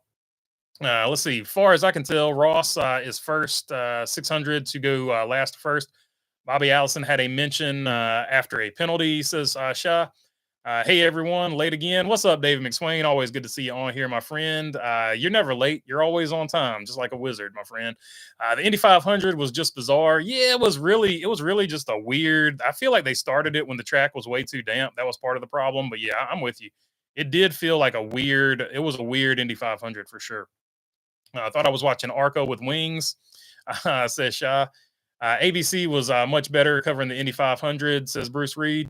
Let's see. Far as I can tell, Ross is first 600 to go last first. Bobby Allison had a mention after a penalty, says Shah. Hey, everyone, late again. What's up, David McSwain? Always good to see you on here, my friend. You're never late. You're always on time, just like a wizard, my friend. The Indy 500 was just bizarre. Yeah, it was really just a weird. I feel like they started it when the track was way too damp. That was part of the problem. But yeah, I'm with you. It did feel like it was a weird Indy 500 for sure. I thought I was watching Arco with wings, says Shah. ABC was much better covering the Indy 500, says Bruce Reed.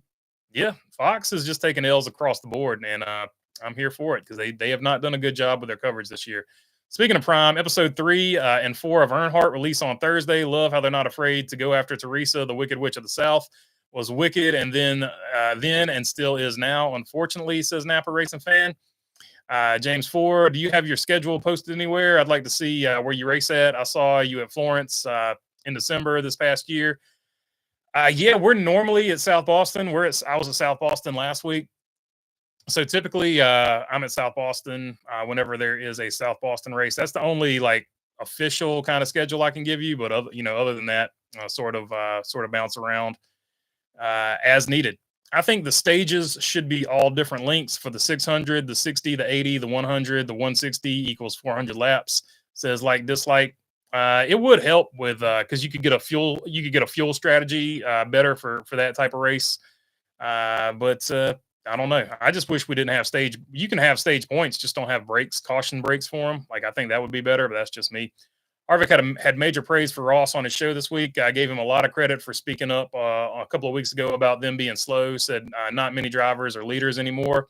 Yeah, Fox is just taking L's across the board, and I'm here for it because they have not done a good job with their coverage this year. Speaking of Prime, episode 3 and 4 of Earnhardt release on Thursday. Love how they're not afraid to go after Teresa, the Wicked Witch of the South. Was wicked, and then and still is now, unfortunately, says Napa Racing fan. James Ford, do you have your schedule posted anywhere? I'd like to see where you race at. I saw you at Florence in December this past year. Yeah, we're normally at South Boston. I was at South Boston last week. So typically I'm at South Boston whenever there is a South Boston race. That's the only like official kind of schedule I can give you. But other than that, sort of bounce around as needed. I think the stages should be all different lengths for the 600, the 60, the 80, the 100, the 160 equals 400 laps. Says like dislike. It would help with because you could get a fuel strategy better for that type of race. But I don't know. I just wish we didn't have stage. You can have stage points, just don't have caution brakes for them. Like, I think that would be better, but that's just me. Harvick had major praise for Ross on his show this week. I gave him a lot of credit for speaking up a couple of weeks ago about them being slow. Said not many drivers are leaders anymore.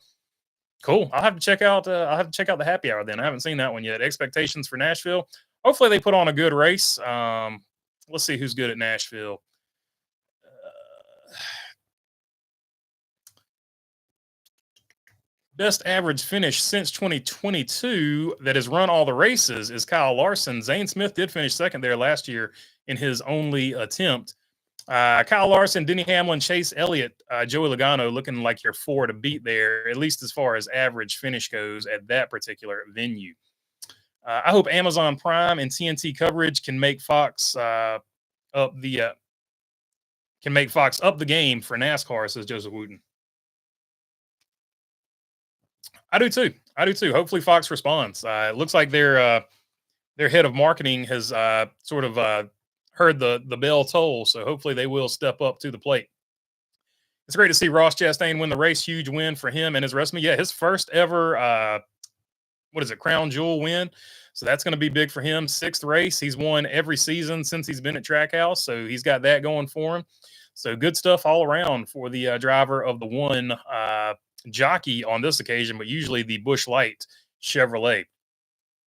Cool. I'll have to check out the happy hour then. I haven't seen that one yet. Expectations for Nashville. Hopefully they put on a good race. Let's see who's good at Nashville. Best average finish since 2022 that has run all the races is Kyle Larson. Zane Smith did finish second there last year in his only attempt. Kyle Larson, Denny Hamlin, Chase Elliott, Joey Logano looking like you're 4 to beat there, at least as far as average finish goes at that particular venue. I hope Amazon Prime and TNT coverage can make Fox up the game for NASCAR, says Joseph Wooten. I do too. Hopefully Fox responds. It looks like their head of marketing has sort of heard the bell toll, so hopefully they will step up to the plate. It's great to see Ross Chastain win the race. Huge win for him and his resume. Yeah, his first ever crown jewel win. So that's going to be big for him. 6th race. He's won every season since he's been at Trackhouse, so he's got that going for him. So good stuff all around for the driver of the one jockey on this occasion, but usually the Busch Light Chevrolet.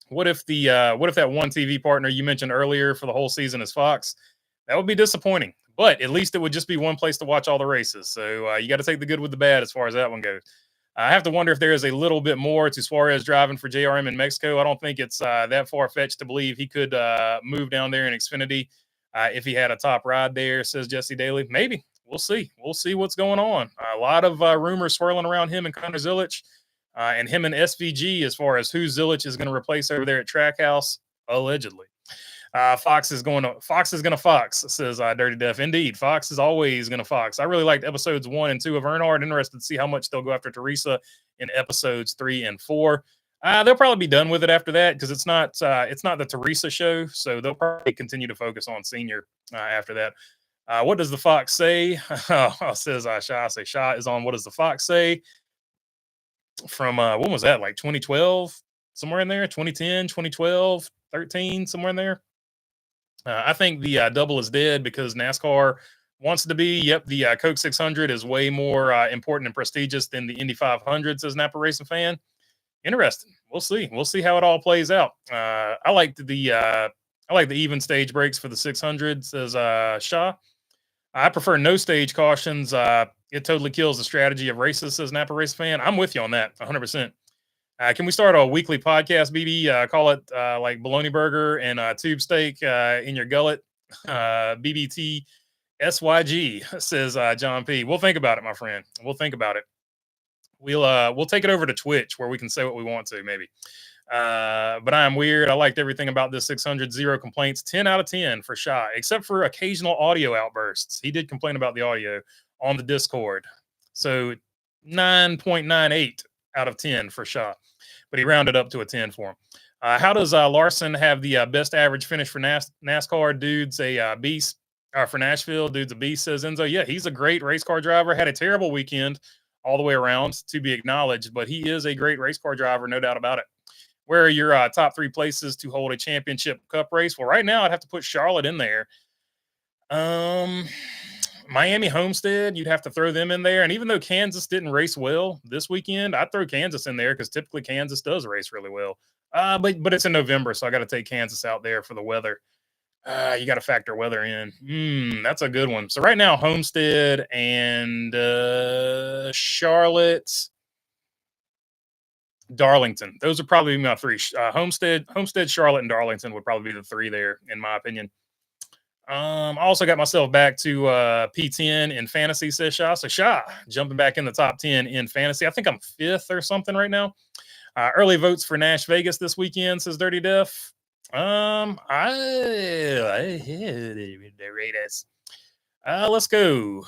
What if that one TV partner you mentioned earlier for the whole season is Fox? That would be disappointing, but at least it would just be one place to watch all the races. So you got to take the good with the bad as far as that one goes. I have to wonder if there is a little bit more to Suarez driving for JRM in Mexico. I don't think it's that far fetched to believe he could move down there in Xfinity if he had a top ride there, says Jesse Daly. Maybe. We'll see. We'll see what's going on. A lot of rumors swirling around him and Connor Zilic and him and SVG as far as who Zilic is going to replace over there at Trackhouse, allegedly. Fox is going to Fox, says Dirty Def. Indeed, Fox is always going to Fox. I really liked episodes 1 and 2 of Earnhardt. Interested to see how much they'll go after Teresa in episodes 3 and 4. They'll probably be done with it after that because it's not the Teresa show, so they'll probably continue to focus on Senior after that. What does the Fox say? Says Shah. Say Shah is on. What does the Fox say? From when was that? Like 2012, somewhere in there. 2010, 2012, 13, somewhere in there. I think the double is dead because NASCAR wants to be. Yep, the Coke 600 is way more important and prestigious than the Indy 500, says Napa Racing Fan. Interesting. We'll see. We'll see how it all plays out. I like the even stage breaks for the 600, says Shaw. I prefer no stage cautions. It totally kills the strategy of races, says Napa Racing Fan. I'm with you on that, 100%. Can we start a weekly podcast, BB? Call it like bologna burger and tube steak in your gullet. BBT SYG, says John P. We'll think about it, my friend. We'll think about it. We'll take it over to Twitch where we can say what we want to, maybe. But I am weird. I liked everything about this 600. 0 complaints. 10 out of 10 for Shy, except for occasional audio outbursts. He did complain about the audio on the Discord. So 9.98 out of 10 for Shaw, but he rounded up to a 10 for him. How does Larson have the best average finish for NASCAR? Dude's a beast. For Nashville, dude's a beast, says Enzo. Yeah, he's a great race car driver. Had a terrible weekend all the way around, to be acknowledged, but he is a great race car driver, no doubt about it. Where are your top 3 places to hold a championship cup race? Well, right now I'd have to put Charlotte in there. Miami Homestead, you'd have to throw them in there. And even though Kansas didn't race well this weekend, I'd throw Kansas in there because typically Kansas does race really well. But it's in November, so I got to take Kansas out there for the weather. You got to factor weather in. That's a good one. So right now, Homestead and Charlotte, Darlington. Those are probably my 3. Homestead, Charlotte, and Darlington would probably be the 3 there, in my opinion. I also got myself back to P10 in fantasy, says Shah. So Shah jumping back in the top 10 in fantasy. I think I'm 5th or something right now. Early votes for Nash Vegas this weekend, says Dirty Def. Let's go.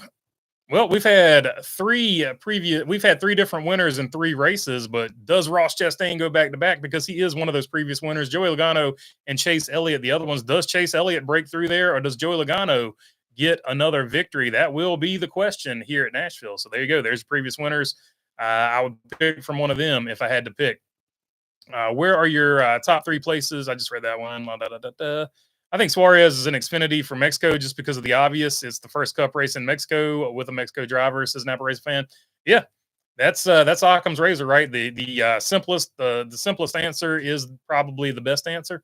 Well, we've had 3 different winners in 3 races, but does Ross Chastain go back to back because he is one of those previous winners? Joey Logano and Chase Elliott, the other ones. Does Chase Elliott break through there, or does Joey Logano get another victory? That will be the question here at Nashville. So there you go. There's the previous winners. I would pick from one of them if I had to pick. Where are your top 3 places? I just read that one. I think Suarez is in Xfinity for Mexico just because of the obvious. It's the first Cup race in Mexico with a Mexico driver, says Napa Race Fan. Yeah, that's Occam's razor, right? The simplest answer is probably the best answer,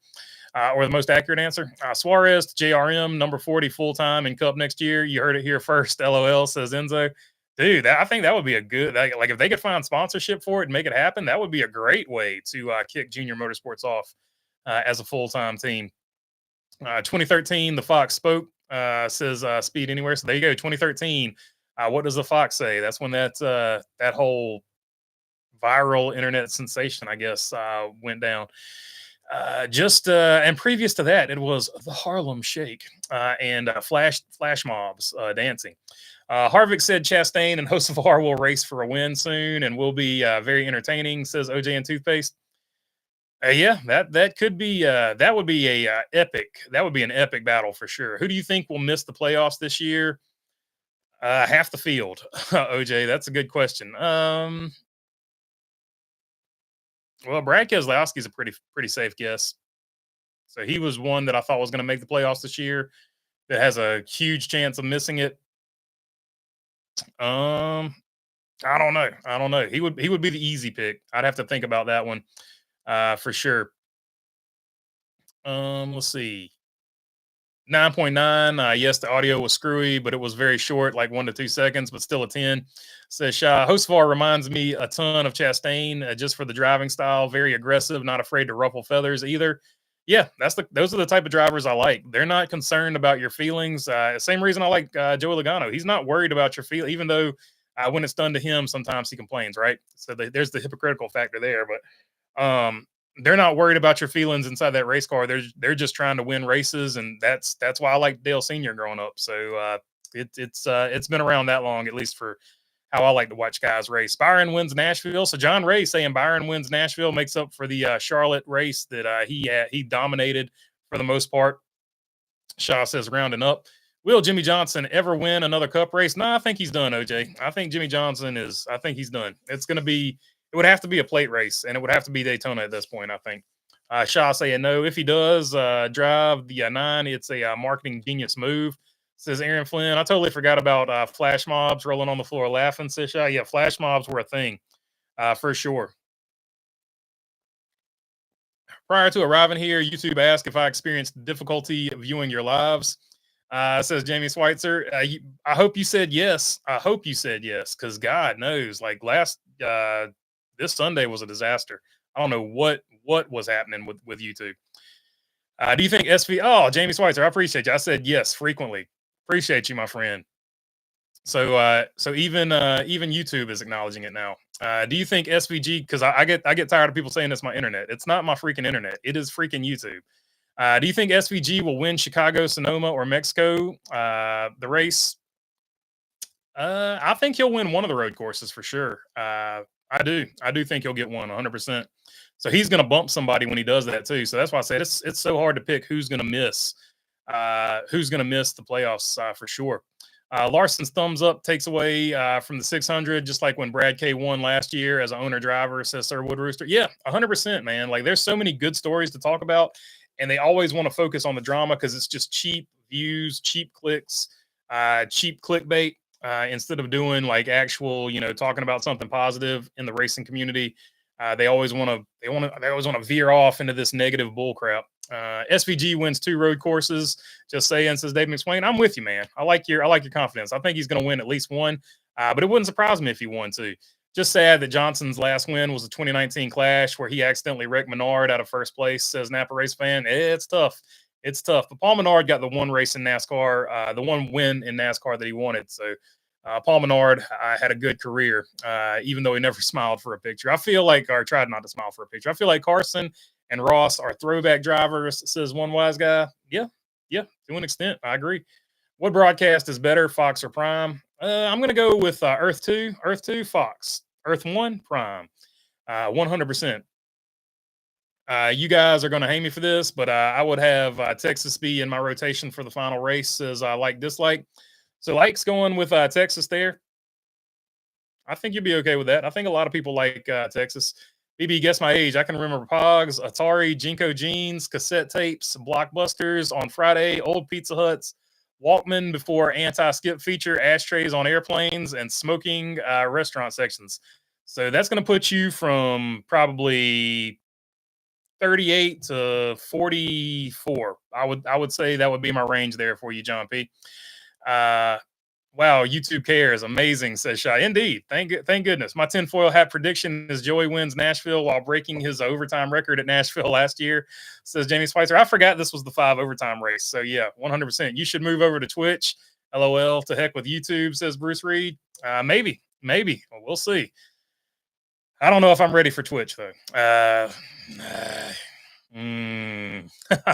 or the most accurate answer. Suarez to JRM, number 40 full time in Cup next year. You heard it here first. LOL, says Enzo. Dude, I think that would be a good, like if they could find sponsorship for it and make it happen, that would be a great way to kick Junior Motorsports off as a full time team. 2013, the Fox spoke, says Speed Anywhere. So there you go, 2013. What does the Fox say? That's when that whole viral internet sensation, I guess, went down. And previous to that, it was the Harlem Shake and flash mobs dancing. Harvick said Chastain and Hocevar will race for a win soon and will be very entertaining, says OJ and Toothpaste. Yeah, that could be that would be a epic. That would be an epic battle for sure. Who do you think will miss the playoffs this year? Half the field. OJ, that's a good question. Well, Brad Keselowski is a pretty safe guess. So he was one that I thought was going to make the playoffs this year. That has a huge chance of missing it. I don't know. He would be the easy pick. I'd have to think about that one. For sure. Let's see. 9.9. Yes, the audio was screwy, but it was very short, like 1 to 2 seconds, but still a 10. Says Shah. Hostvar reminds me a ton of Chastain, just for the driving style. Very aggressive, not afraid to ruffle feathers either. Yeah, those are the type of drivers I like. They're not concerned about your feelings. Same reason I like Joey Logano. He's not worried about your feel, even though when it's done to him, sometimes he complains, right? So there's the hypocritical factor there. But they're not worried about your feelings inside that race car. They're just trying to win races, and that's why I like Dale Senior growing up. So it's been around that long, at least for how I like to watch guys race. Byron wins Nashville. So John Ray saying Byron wins Nashville makes up for the Charlotte race that he dominated for the most part. Shaw says rounding up. Will Jimmy Johnson ever win another cup race? No, I think he's done, OJ. I think Jimmy Johnson I think he's done. It would have to be a plate race, and it would have to be Daytona at this point, I think. Shaw saying no. If he does drive the 9, it's a marketing genius move. Says Aaron Flynn. I totally forgot about flash mobs rolling on the floor laughing, says Shaw. Yeah, flash mobs were a thing for sure. Prior to arriving here, YouTube asked if I experienced difficulty viewing your lives. Says Jamie Schweitzer. I hope you said yes. I hope you said yes, because God knows, like this Sunday was a disaster. I don't know what was happening with YouTube. Do you think SV? Oh, Jamie Schweitzer, I appreciate you. I said yes frequently. Appreciate you, my friend. So even YouTube is acknowledging it now. Do you think SVG? Because I get tired of people saying it's my internet. It's not my freaking internet. It is freaking YouTube. Do you think SVG will win Chicago, Sonoma, or Mexico? The race. I think he'll win one of the road courses for sure. I do think he'll get one 100%. So he's going to bump somebody when he does that too. So that's why I said it's so hard to pick who's going to miss the playoffs for sure. Larson's thumbs up takes away from the 600, just like when Brad K won last year as an owner driver, says Sir Wood Rooster. Yeah, 100%, man. Like there's so many good stories to talk about, and they always want to focus on the drama because it's just cheap views, cheap clicks, cheap clickbait. Instead of doing like actual, talking about something positive in the racing community, they always want to veer off into this negative bull crap. SVG wins 2 road courses. Just saying, says Dave McSwain. I'm with you, man. I like your confidence. I think he's going to win at least one, but it wouldn't surprise me if he won 2. Just sad that Johnson's last win was a 2019 Clash where he accidentally wrecked Menard out of first place, says Napa race fan. It's tough. It's tough. But Paul Menard got the one race in NASCAR, the one win in NASCAR that he wanted. So Paul Menard had a good career, even though he never smiled for a picture. I feel like, or tried not to smile for a picture. I feel like Carson and Ross are throwback drivers, says one wise guy. Yeah, to an extent. I agree. What broadcast is better, Fox or Prime? I'm going to go with Earth 2, Fox. Earth 1, Prime. 100%. You guys are going to hate me for this, but I would have Texas be in my rotation for the final race as like dislike. So Like's going with Texas there. I think you'll be okay with that. I think a lot of people like Texas. BB, guess my age. I can remember Pogs, Atari, Jinko jeans, cassette tapes, Blockbusters on Friday, old Pizza Huts, Walkman before anti-skip feature, ashtrays on airplanes, and smoking restaurant sections. So that's going to put you from probably 38 to 44. I would say that would be my range there for you, John P. Wow, YouTube cares. Amazing, says Shy. Indeed. Thank goodness. My tinfoil hat prediction is Joey wins Nashville while breaking his overtime record at Nashville last year, says Jamie Spicer. I forgot this was the 5 overtime race. So, yeah, 100%. You should move over to Twitch. LOL. To heck with YouTube, says Bruce Reed. Maybe. Well, we'll see. I don't know if I'm ready for Twitch, though. I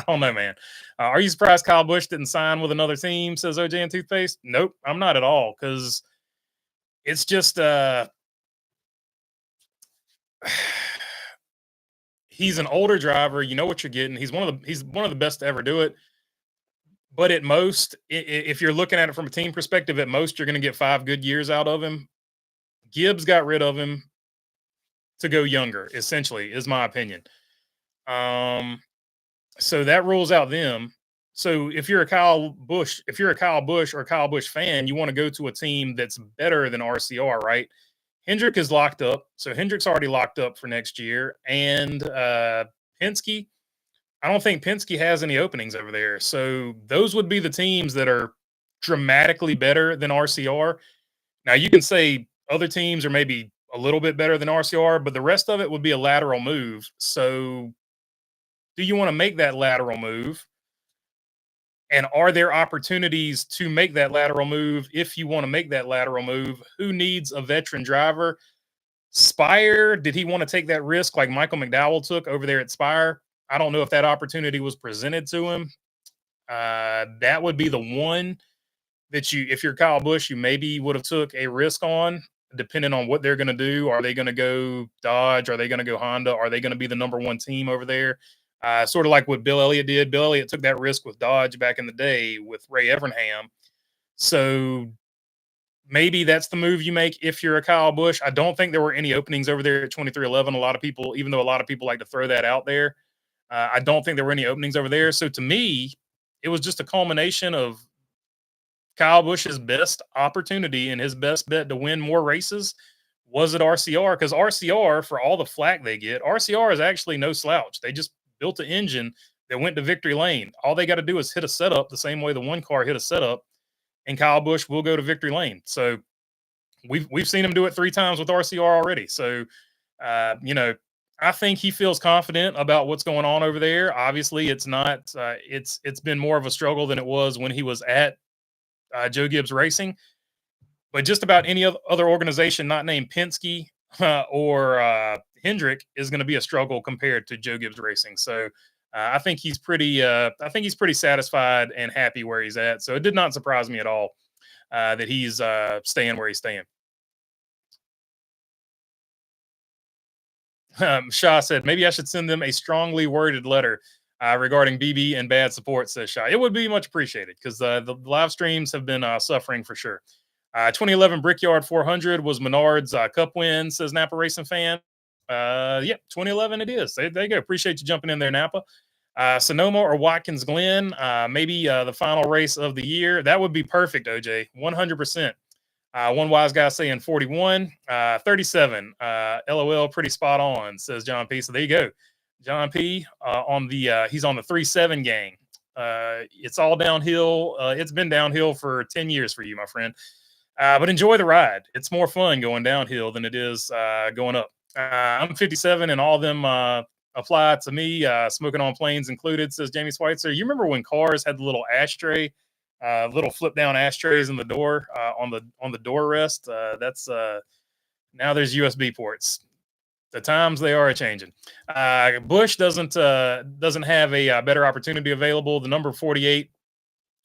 don't know, man. Are you surprised Kyle Busch didn't sign with another team, says OJ and Toothpaste? Nope, I'm not at all, because it's just he's an older driver. You know what you're getting. He's one of the best to ever do it. But at most, if you're looking at it from a team perspective, at most you're going to get 5 good years out of him. Gibbs got rid of him to go younger, essentially, is my opinion. So that rules out them. So if you're a Kyle Busch or Kyle Busch fan, you want to go to a team that's better than RCR, right? Hendrick is locked up. So Hendrick's already locked up for next year. And Penske, I don't think Penske has any openings over there. So those would be the teams that are dramatically better than RCR. Now you can say other teams are maybe a little bit better than RCR, but the rest of it would be a lateral move. So do you want to make that lateral move? And are there opportunities to make that lateral move if you want to make that lateral move? Who needs a veteran driver? Spire, did he want to take that risk like Michael McDowell took over there at Spire? I don't know if that opportunity was presented to him. That would be the one that you, if you're Kyle Busch, you maybe would have took a risk on, depending on what they're going to do. Are they going to go Dodge? Are they going to go Honda? Are they going to be the number one team over there? Sort of like what Bill Elliott did. Bill Elliott took that risk with Dodge back in the day with Ray Evernham. So maybe that's the move you make if you're a Kyle Busch. I don't think there were any openings over there at 2311. A lot of people, even though a lot of people like to throw that out there, I don't think there were any openings over there. So to me, it was just a culmination of Kyle Busch's best opportunity and his best bet to win more races was at RCR, because RCR, for all the flack they get, RCR is actually no slouch. They just built an engine that went to victory lane. All they got to do is hit a setup the same way the one car hit a setup, and Kyle Busch will go to victory lane. So we've seen him do it 3 times with RCR already. So you know, I think he feels confident about what's going on over there. Obviously, it's not. It's been more of a struggle than it was when he was at Joe Gibbs Racing. But just about any other organization not named Penske or Hendrick is going to be a struggle compared to Joe Gibbs Racing. So I think he's pretty. I think he's pretty satisfied and happy where he's at. So it did not surprise me at all that he's staying where he's staying. Shaw said, maybe I should send them a strongly worded letter regarding BB and bad support, says Shaw. It would be much appreciated because the live streams have been suffering for sure. 2011 Brickyard 400 was Menard's Cup win, says Napa Racing Fan. Yeah, 2011 it is. There you go. Appreciate you jumping in there, Napa. Sonoma or Watkins Glen, maybe the final race of the year. That would be perfect, OJ. 100%. One wise guy saying 41, 37. LOL, pretty spot on, says John P. So there you go. John P. On the he's on the 3-7 gang. It's all downhill. It's been downhill for 10 years for you, my friend. But enjoy the ride. It's more fun going downhill than it is going up. I'm 57 and all of them apply to me. Smoking on planes included, says Jamie Schweitzer. You remember when cars had the little ashtray? Little flip down ashtrays in the door on the door rest. That's now there's USB ports. The times they are changing. Bush doesn't have a better opportunity available. The number 48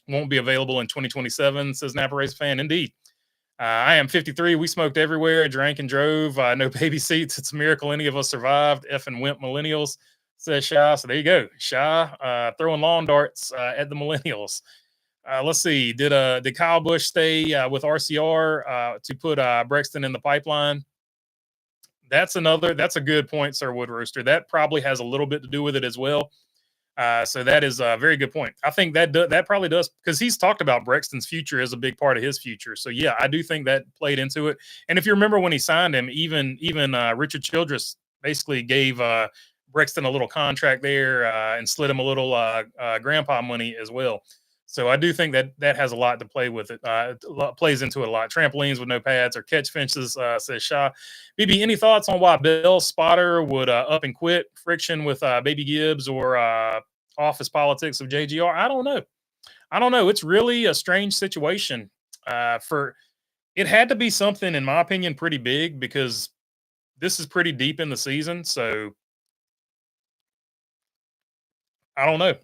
won't be available in 2027, says Napa Race Fan. Indeed. I am 53. We smoked everywhere, drank and drove. No baby seats. It's a miracle any of us survived. Effing wimp millennials, says Shah. So there you go. Shah throwing lawn darts at the millennials. Let's see. Did Kyle Busch stay with RCR to put Brexton in the pipeline? That's a good point, Sir Wood Rooster. That probably has a little bit to do with it as well. So that is a very good point. I think that probably does, because he's talked about Brexton's future as a big part of his future. So yeah, I do think that played into it. And if you remember when he signed him, even Richard Childress basically gave Brexton a little contract there and slid him a little grandpa money as well. So I do think that has a lot to play with it. Plays into it a lot. Trampolines with no pads or catch fences, says Shaw. BB, any thoughts on why Bill Spotter would up and quit? Friction with Baby Gibbs or office politics of JGR? I don't know. It's really a strange situation. It had to be something, in my opinion, pretty big, because this is pretty deep in the season. So I don't know.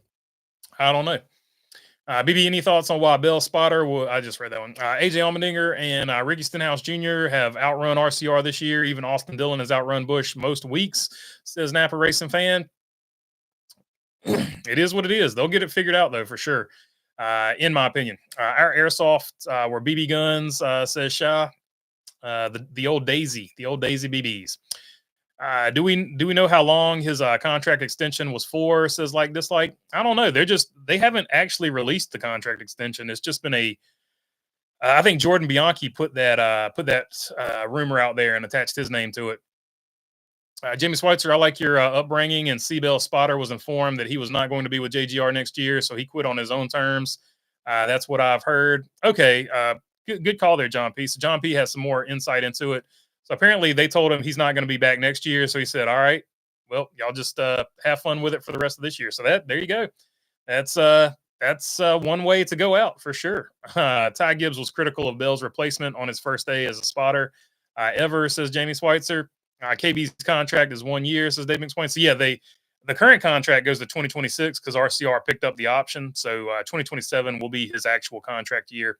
BB, any thoughts on why Bill Spotter? Well, I just read that one. AJ Allmendinger and Ricky Stenhouse Jr. have outrun RCR this year. Even Austin Dillon has outrun Busch most weeks, says Napa Racing Fan. It is what it is. They'll get it figured out, though, for sure, in my opinion. Our airsoft were BB guns, says Shah. The old Daisy BBs. Do we know how long his contract extension was for? Says like dislike. I don't know. They haven't actually released the contract extension. It's just been I think Jordan Bianchi put that rumor out there and attached his name to it. Jamie Schweitzer, I like your upbringing, and Seabell Spotter was informed that he was not going to be with JGR next year, so he quit on his own terms. That's what I've heard. Okay, good call there, John P. So John P has some more insight into it. So apparently they told him he's not going to be back next year. So he said, "All right, well, y'all just have fun with it for the rest of this year." So that there you go. That's one way to go out for sure. Ty Gibbs was critical of Bell's replacement on his first day as a spotter. Ever says Jamie Schweitzer. KB's contract is 1 year, says Dave McSwain. So yeah, the current contract goes to 2026 because RCR picked up the option. So 2027 will be his actual contract year.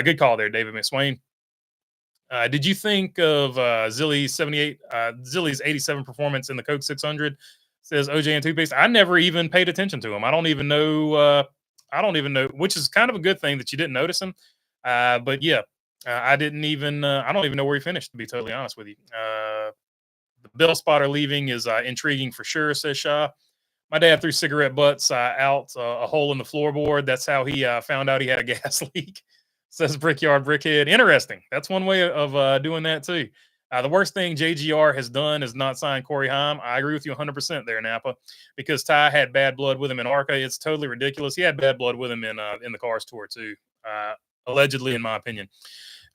Good call there, David McSwain. Did you think of Zilly's 87 performance in the Coke 600? Says OJ and Toothpaste. I never even paid attention to him. I don't even know. I don't even know, which is kind of a good thing that you didn't notice him. But yeah, I didn't even. I don't even know where he finished, to be totally honest with you. The Bell spotter leaving is intriguing for sure, says Shaw. My dad threw cigarette butts out a hole in the floorboard. That's how he found out he had a gas leak, says Brickyard Brickhead. Interesting. That's one way of doing that, too. The worst thing JGR has done is not sign Corey Haim. I agree with you 100% there, Napa, because Ty had bad blood with him in ARCA. It's totally ridiculous. He had bad blood with him in the Cars Tour, too, allegedly, in my opinion.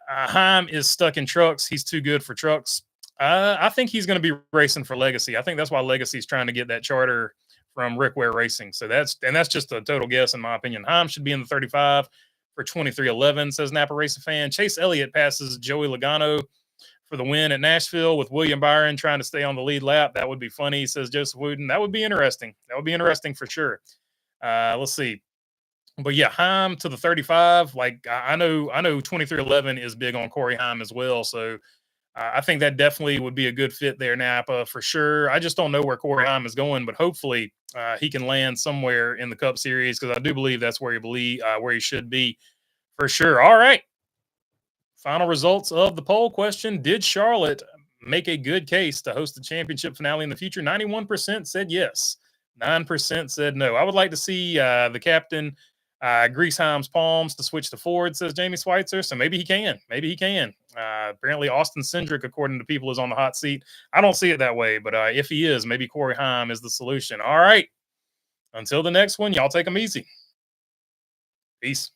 Haim is stuck in trucks. He's too good for trucks. I think he's going to be racing for Legacy. I think that's why Legacy's trying to get that charter from Rick Ware Racing. So that's just a total guess in my opinion. Haim should be in the 35 for 23:11, says Napa Racing fan. Chase Elliott passes Joey Logano for the win at Nashville with William Byron trying to stay on the lead lap. That would be funny, says Joseph Wooden. That would be interesting. That would be interesting for sure. Let's see. But yeah, Haim to the 35. Like I know 23:11 is big on Corey Haim as well. So I think that definitely would be a good fit there, Napa, for sure. I just don't know where Corey Haim is going, but hopefully he can land somewhere in the Cup Series because I do believe that's where he should be for sure. All right. Final results of the poll question. Did Charlotte make a good case to host the championship finale in the future? 91% said yes. 9% said no. I would like to see the captain grease Haim's palms to switch to Ford, says Jamie Schweitzer. So maybe he can. Maybe he can. Apparently, Austin Cindric, according to people, is on the hot seat. I don't see it that way, but if he is, maybe Corey Haim is the solution. All right. Until the next one, y'all take them easy. Peace.